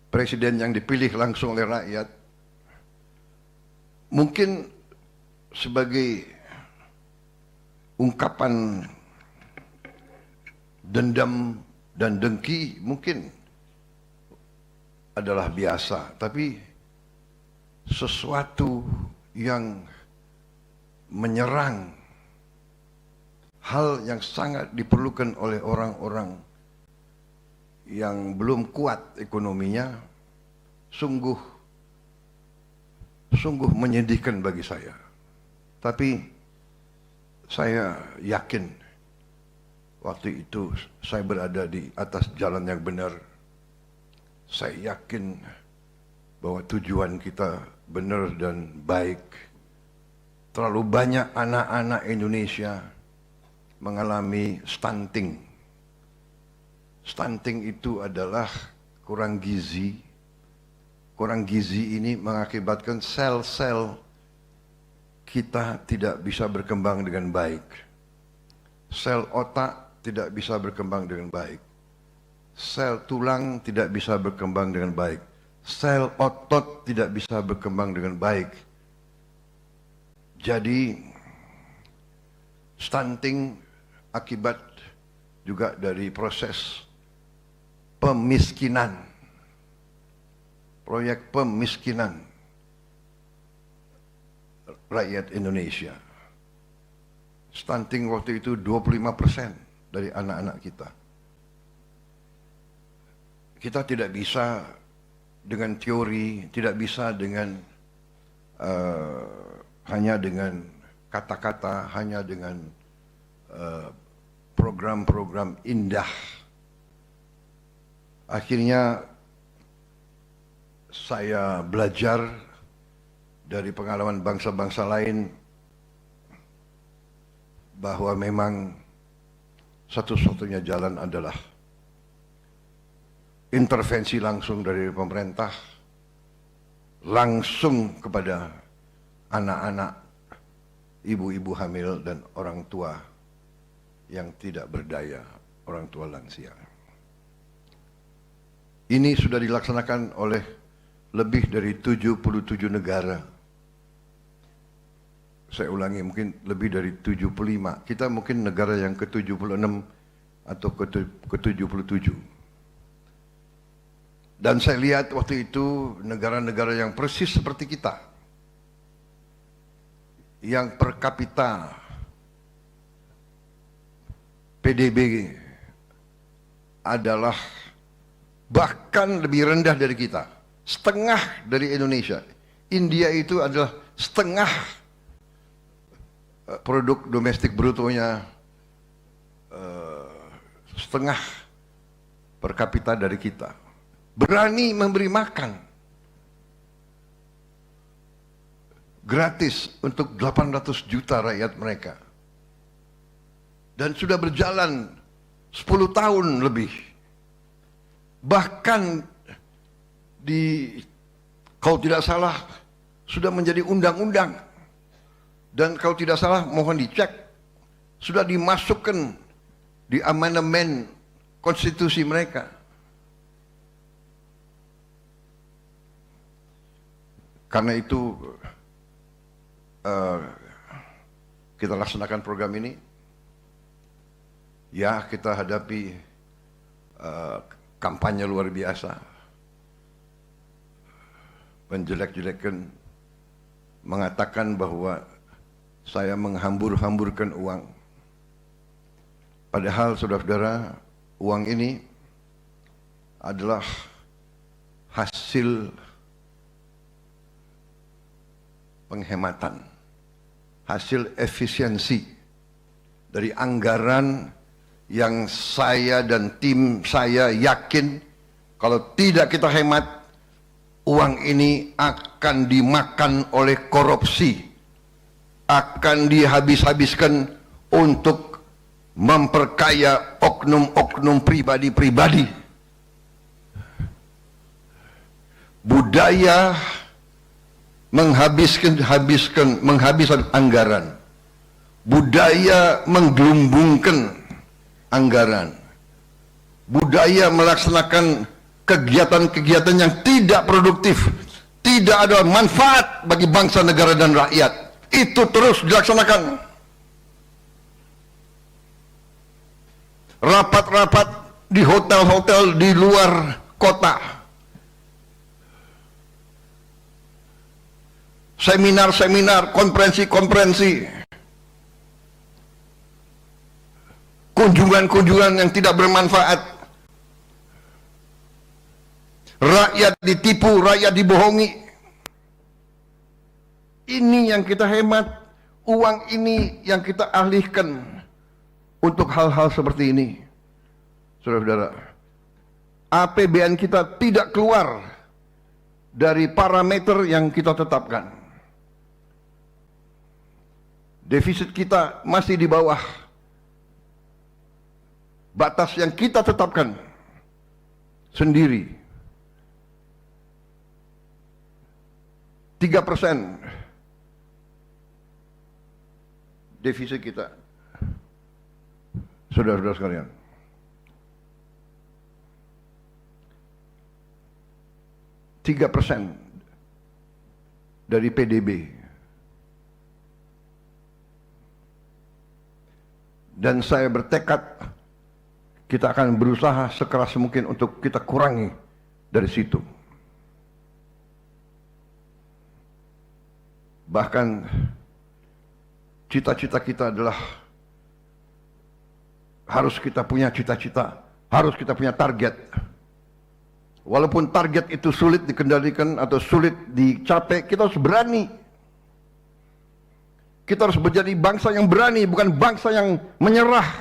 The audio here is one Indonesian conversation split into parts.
presiden yang dipilih langsung oleh rakyat mungkin sebagai ungkapan dendam dan dengki mungkin adalah biasa, tapi sesuatu yang menyerang hal yang sangat diperlukan oleh orang-orang yang belum kuat ekonominya sungguh menyedihkan bagi saya. Tapi saya yakin waktu itu saya berada di atas jalan yang benar. Saya yakin bahwa tujuan kita benar dan baik. Terlalu banyak anak-anak Indonesia mengalami stunting. Stunting itu adalah kurang gizi. Kurang gizi ini mengakibatkan sel-sel kita tidak bisa berkembang dengan baik. Sel otak tidak bisa berkembang dengan baik. Sel tulang tidak bisa berkembang dengan baik. Sel otot tidak bisa berkembang dengan baik. Jadi stunting akibat juga dari proses pemiskinan. Proyek pemiskinan rakyat Indonesia. Stunting waktu itu 25% dari anak-anak kita. Kita tidak bisa dengan teori, tidak bisa dengan hanya dengan kata-kata, hanya dengan program-program indah. Akhirnya saya belajar dari pengalaman bangsa-bangsa lain bahwa memang satu-satunya jalan adalah intervensi langsung dari pemerintah, langsung kepada anak-anak, ibu-ibu hamil dan orang tua yang tidak berdaya, orang tua lansia. Ini sudah dilaksanakan oleh lebih dari 77 negara. Saya ulangi, mungkin lebih dari 75. Kita mungkin negara yang ke-76 atau ke-77. Dan saya lihat waktu itu negara-negara yang persis seperti kita, yang per kapita PDB adalah bahkan lebih rendah dari kita, setengah dari Indonesia. India itu adalah setengah produk domestik brutonya, setengah per kapita dari kita. Berani memberi makan gratis untuk 800 juta rakyat mereka. Dan sudah berjalan 10 tahun lebih. Bahkan kalau tidak salah sudah menjadi undang-undang. Dan kalau tidak salah mohon dicek, sudah dimasukkan di amandemen konstitusi mereka. Karena itu kita laksanakan program ini. Ya, kita hadapi kampanye luar biasa, menjelek-jelekan, mengatakan bahwa saya menghambur-hamburkan uang. Padahal saudara-saudara, uang ini adalah hasil penghematan, hasil efisiensi dari anggaran yang saya dan tim saya yakin kalau tidak kita hemat, uang ini akan dimakan oleh korupsi, akan dihabis-habiskan untuk memperkaya oknum-oknum pribadi-pribadi. Budaya menghabiskan anggaran, budaya menggelumbungkan anggaran, budaya melaksanakan kegiatan-kegiatan yang tidak produktif, tidak ada manfaat bagi bangsa, negara, dan rakyat, itu terus dilaksanakan. Rapat-rapat di hotel-hotel di luar kota, seminar-seminar, konferensi-konferensi, kunjungan-kunjungan yang tidak bermanfaat. Rakyat ditipu, rakyat dibohongi. Ini yang kita hemat, uang ini yang kita alihkan untuk hal-hal seperti ini. Saudara-saudara, APBN kita tidak keluar dari parameter yang kita tetapkan. Defisit kita masih di bawah batas yang kita tetapkan sendiri. 3% defisit kita, saudara-saudara sekalian. Tiga persen dari PDB. Dan saya bertekad kita akan berusaha sekeras mungkin untuk kita kurangi dari situ. Bahkan cita-cita kita adalah harus kita punya cita-cita, harus kita punya target. Walaupun target itu sulit dikendalikan atau sulit dicapai, kita harus berani. Kita harus menjadi bangsa yang berani, bukan bangsa yang menyerah,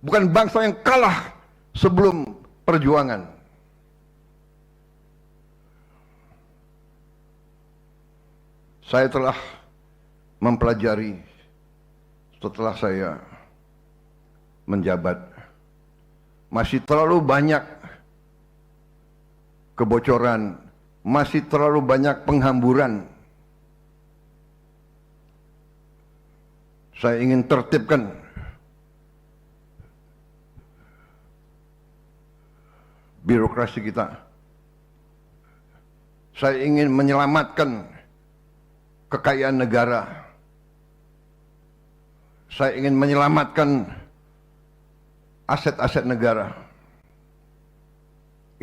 bukan bangsa yang kalah sebelum perjuangan. Saya telah mempelajari setelah saya menjabat, masih terlalu banyak kebocoran, masih terlalu banyak penghamburan. Saya ingin tertibkan birokrasi kita. Saya ingin menyelamatkan kekayaan negara. Saya ingin menyelamatkan aset-aset negara.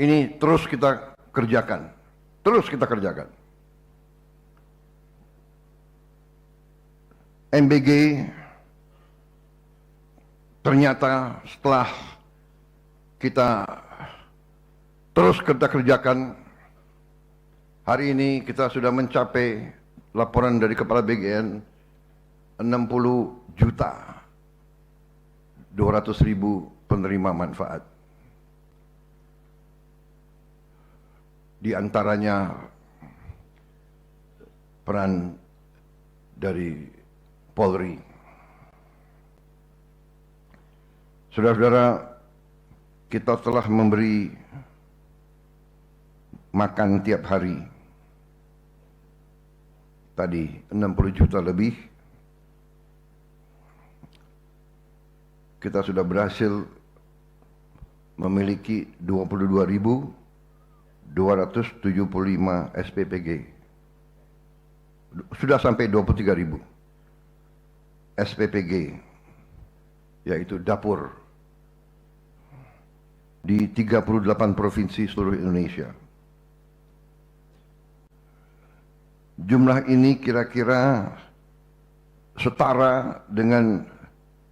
Ini terus kita kerjakan. Terus kita kerjakan. MBG ternyata setelah kita terus kita kerjakan, hari ini kita sudah mencapai laporan dari Kepala BGN 60.200.000 penerima manfaat. Di antaranya peran dari Polri. Saudara-saudara, kita telah memberi makan tiap hari. Tadi 60 juta lebih. Kita sudah berhasil memiliki 22.275 SPPG. Sudah sampai 23.000 SPPG, yaitu dapur di 38 provinsi seluruh Indonesia. Jumlah ini kira-kira setara dengan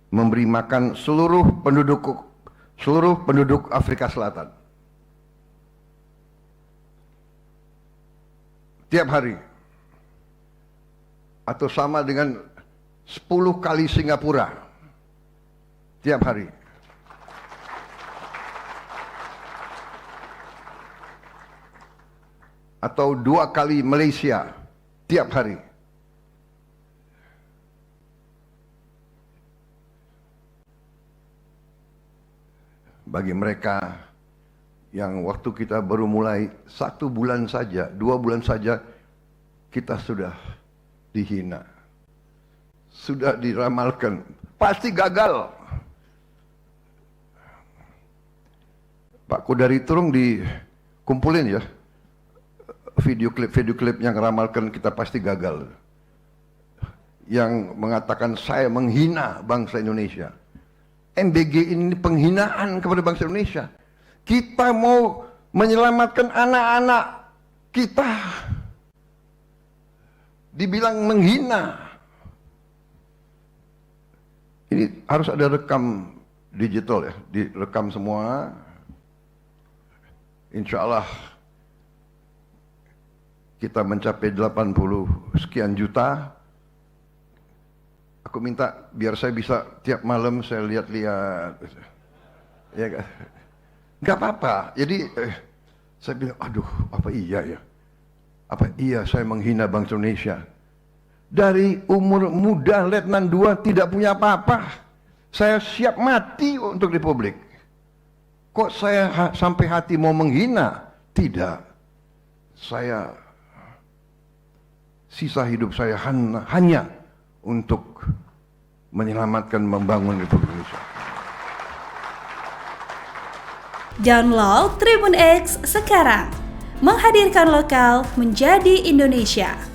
memberi makan seluruh penduduk Afrika Selatan. Tiap hari. Atau sama dengan 10 kali Singapura. Tiap hari. Atau 2 kali Malaysia. Tiap hari. Bagi mereka yang waktu kita baru mulai 1 bulan saja, 2 bulan saja, kita sudah dihina. Sudah diramalkan. Pasti gagal. Pak Kodari Turung di kumpulin ya video klip yang ramalkan kita pasti gagal. Yang mengatakan saya menghina bangsa Indonesia. MBG ini penghinaan kepada bangsa Indonesia. Kita mau menyelamatkan anak-anak kita, dibilang menghina. Ini harus ada rekam digital ya, direkam semua. Insya Allah kita mencapai 80 sekian juta. Aku minta biar saya bisa tiap malam saya lihat-lihat. Ya kan? Gak apa-apa. Jadi saya bilang, aduh, apa iya ya? Apa iya saya menghina bangsa Indonesia? Dari umur muda Letnan II tidak punya apa-apa. Saya siap mati untuk Republik. Kok saya sampai hati mau menghina? Tidak. Saya sisa hidup saya hanya untuk menyelamatkan, membangun Republik Indonesia. Download Tribun X sekarang, menghadirkan lokal menjadi Indonesia.